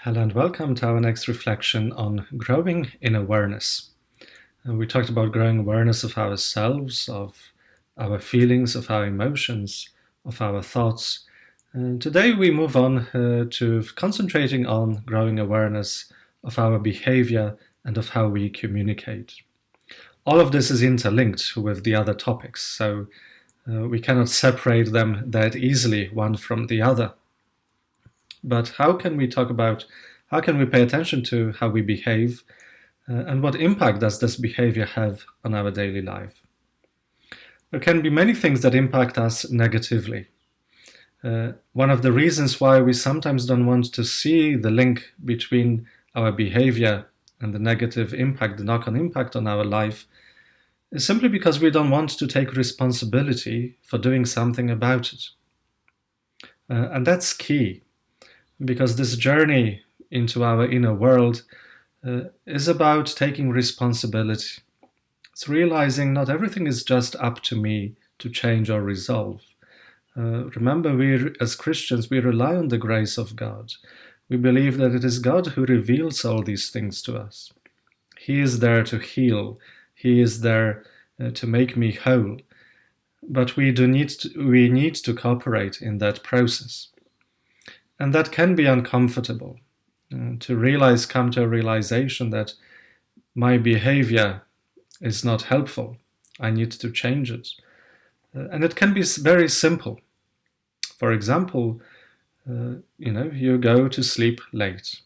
Hello and welcome to our next reflection on growing in awareness. We talked about growing awareness of ourselves, of our feelings, of our emotions, of our thoughts. Today we move on to concentrating on growing awareness of our behavior and of how we communicate. All of this is interlinked with the other topics, so we cannot separate them that easily one from the other. But how can we pay attention to how we behave, and what impact does this behavior have on our daily life? There can be many things that impact us negatively. One of the reasons why we sometimes don't want to see the link between our behavior and the negative impact, the knock-on impact on our life, is simply because we don't want to take responsibility for doing something about it. And that's key, because this journey into our inner world is about taking responsibility. It's realizing not everything is just up to me to change or resolve. Remember, we as Christians, we rely on the grace of God. We believe that it is God who reveals all these things to us. He is there to heal. He is there to make me whole. But we need to cooperate in that process. And that can be uncomfortable, to come to a realization that my behavior is not helpful. I need to change it. And it can be very simple. For example, you go to sleep late.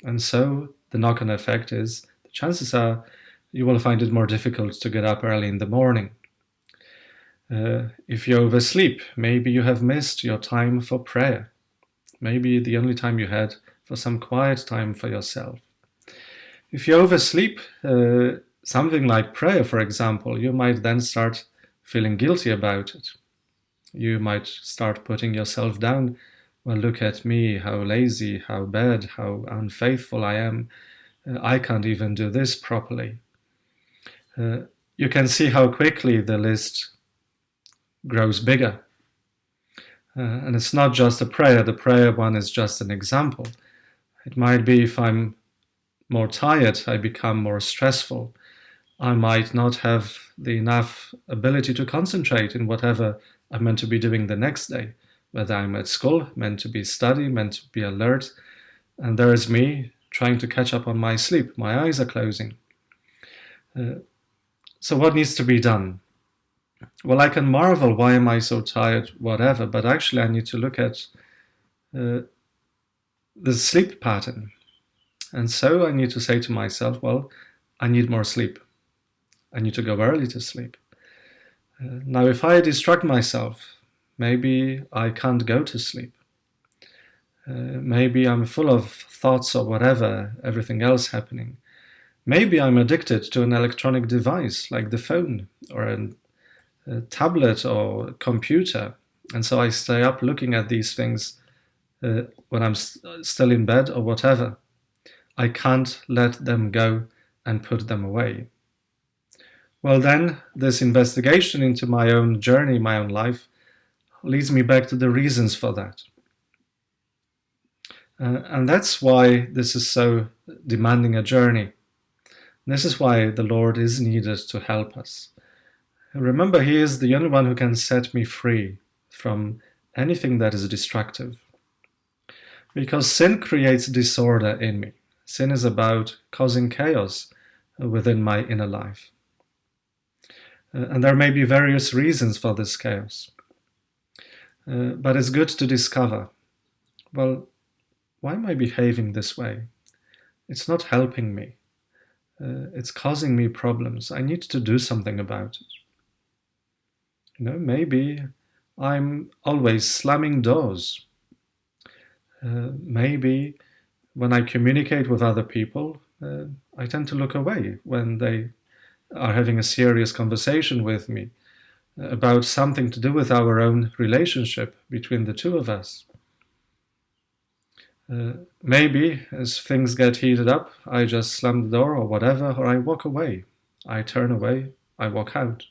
And so the knock-on effect is, the chances are you will find it more difficult to get up early in the morning. If you oversleep, maybe you have missed your time for prayer. Maybe the only time you had for some quiet time for yourself. If you oversleep something like prayer, for example, you might then start feeling guilty about it. You might start putting yourself down. Well, look at me, how lazy, how bad, how unfaithful I am. I can't even do this properly. You can see how quickly the list grows bigger. And it's not just a prayer. The prayer one is just an example. It might be if I'm more tired, I become more stressful. I might not have the enough ability to concentrate in whatever I'm meant to be doing the next day, whether I'm at school, meant to be studying, meant to be alert, and there is me trying to catch up on my sleep. My eyes are closing. So what needs to be done? Well, I can marvel, why am I so tired, whatever, but actually I need to look at the sleep pattern. And so I need to say to myself, well, I need more sleep. I need to go early to sleep. Now, if I distract myself, maybe I can't go to sleep. Maybe I'm full of thoughts or whatever, everything else happening. Maybe I'm addicted to an electronic device like the phone or a tablet or computer, and so I stay up looking at these things when I'm still in bed or whatever. I can't let them go and put them away. Well, then this investigation into my own journey, my own life, leads me back to the reasons for that. And that's why this is so demanding a journey. This is why the Lord is needed to help us. Remember, He is the only one who can set me free from anything that is destructive. Because sin creates disorder in me. Sin is about causing chaos within my inner life. And there may be various reasons for this chaos. But it's good to discover, well, why am I behaving this way? It's not helping me. It's causing me problems. I need to do something about it. Maybe I'm always slamming doors. Maybe when I communicate with other people, I tend to look away when they are having a serious conversation with me about something to do with our own relationship between the two of us. Maybe as things get heated up, I just slam the door or whatever, or I walk away. I turn away, I walk out.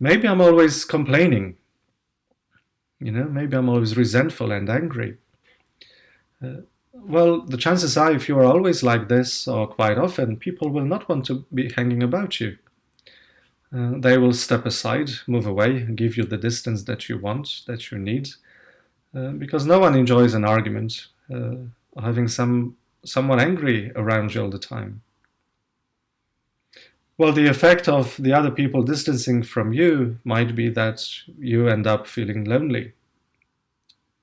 Maybe I'm always complaining. Maybe I'm always resentful and angry. Well, the chances are if you are always like this or quite often, people will not want to be hanging about you. They will step aside, move away, and give you the distance that you want, that you need, because no one enjoys an argument, or having someone angry around you all the time. Well, the effect of the other people distancing from you might be that you end up feeling lonely.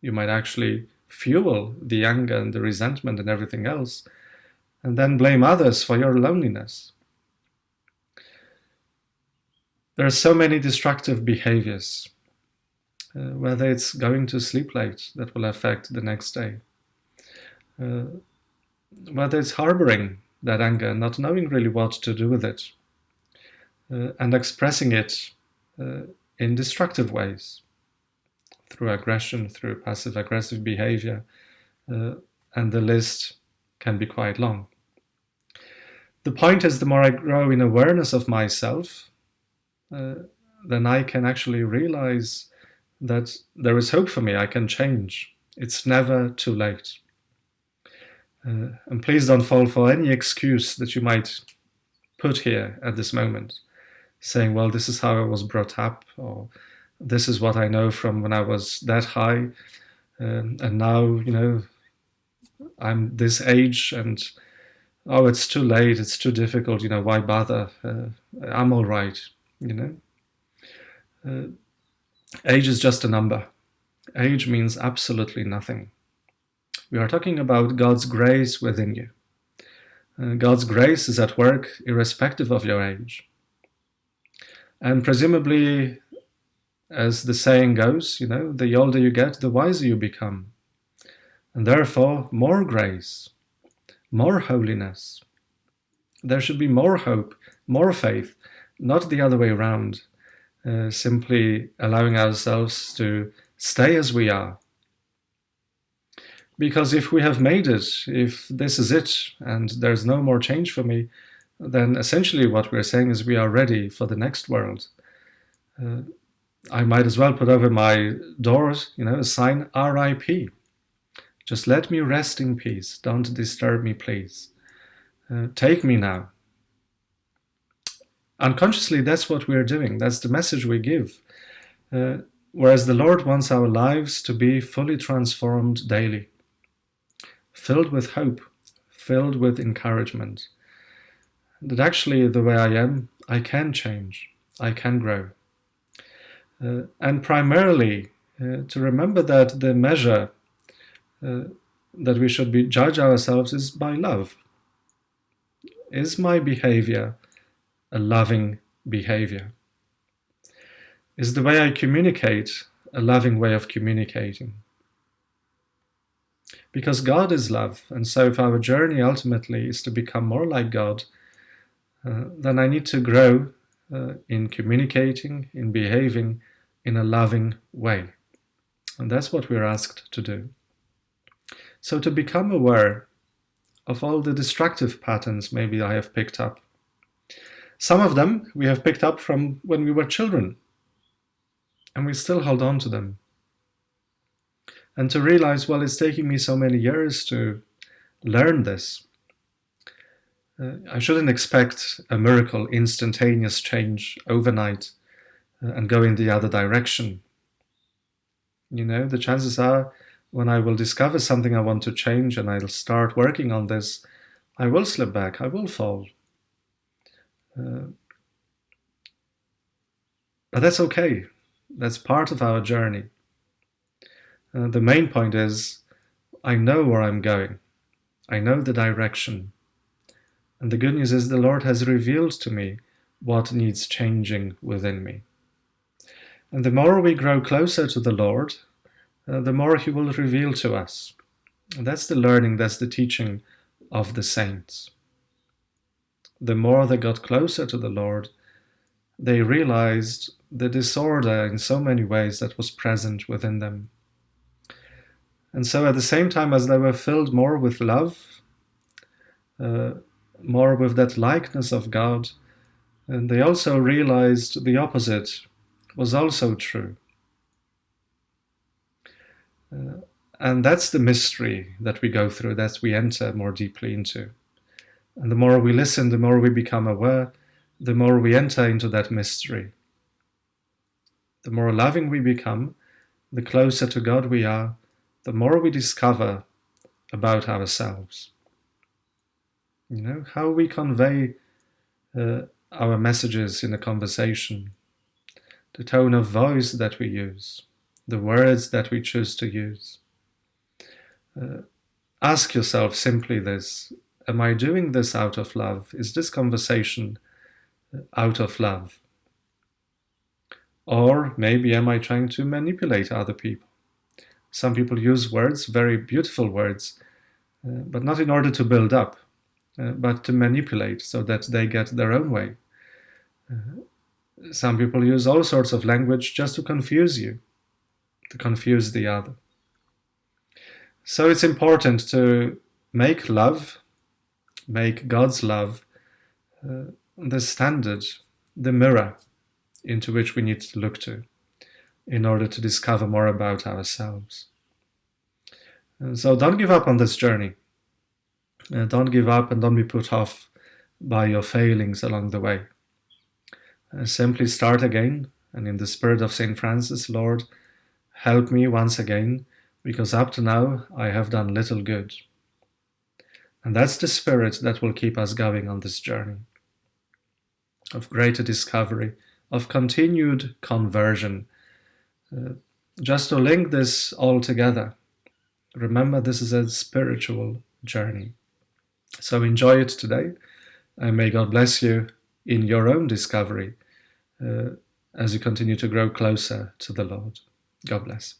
You might actually fuel the anger and the resentment and everything else, and then blame others for your loneliness. There are so many destructive behaviors, whether it's going to sleep late that will affect the next day, uh, whether it's harboring that anger, not knowing really what to do with it, and expressing it in destructive ways through aggression, through passive aggressive behavior, and the list can be quite long. The point is, the more I grow in awareness of myself, then I can actually realize that there is hope for me. I can change. It's never too late. And please don't fall for any excuse that you might put here at this moment, saying, well, this is how I was brought up, or this is what I know from when I was that high, and now, I'm this age, and oh, it's too late, it's too difficult, why bother? I'm all right, Age is just a number. Age means absolutely nothing. We are talking about God's grace within you. God's grace is at work irrespective of your age. And presumably, as the saying goes, the older you get, the wiser you become. And therefore, more grace, more holiness. There should be more hope, more faith, not the other way around, simply allowing ourselves to stay as we are. Because if we have made it, if this is it, and there's no more change for me, then essentially what we're saying is we are ready for the next world. I might as well put over my doors, a sign RIP. Just let me rest in peace. Don't disturb me, please. Take me now. Unconsciously, that's what we're doing. That's the message we give. Whereas the Lord wants our lives to be fully transformed daily, filled with hope, filled with encouragement. That actually, the way I am, I can change, I can grow. And primarily, to remember that the measure that we should judge ourselves is by love. Is my behavior a loving behavior? Is the way I communicate a loving way of communicating? Because God is love, and so if our journey ultimately is to become more like God, then I need to grow in communicating, in behaving in a loving way. And that's what we're asked to do. So to become aware of all the destructive patterns maybe I have picked up. Some of them we have picked up from when we were children, and we still hold on to them. And to realize, well, it's taking me so many years to learn this. I shouldn't expect a miracle, instantaneous change overnight and go in the other direction. The chances are when I will discover something I want to change and I'll start working on this, I will slip back, I will fall. But that's okay. That's part of our journey. The main point is, I know where I'm going. I know the direction. And the good news is the Lord has revealed to me what needs changing within me. And the more we grow closer to the Lord, the more He will reveal to us. And that's the learning, that's the teaching of the saints. The more they got closer to the Lord, they realized the disorder in so many ways that was present within them. And so at the same time as they were filled more with love, more with that likeness of God, and they also realized the opposite was also true. And that's the mystery that we go through, that we enter more deeply into. And the more we listen, the more we become aware, the more we enter into that mystery. The more loving we become, the closer to God we are, the more we discover about ourselves. You know, how we convey our messages in a conversation, the tone of voice that we use, the words that we choose to use. Ask yourself simply this: am I doing this out of love? Is this conversation out of love? Or maybe am I trying to manipulate other people? Some people use words, very beautiful words, but not in order to build up, but to manipulate so that they get their own way. Some people use all sorts of language just to confuse you, to confuse the other. So it's important to make love, make God's love, the standard, the mirror into which we need to look to in order to discover more about ourselves. So don't give up on this journey. Don't give up and don't be put off by your failings along the way. Simply start again, and in the spirit of St. Francis, Lord, help me once again, because up to now I have done little good. And that's the spirit that will keep us going on this journey of greater discovery, of continued conversion. Just to link this all together, remember this is a spiritual journey. So enjoy it today, and may God bless you in your own discovery as you continue to grow closer to the Lord. God bless.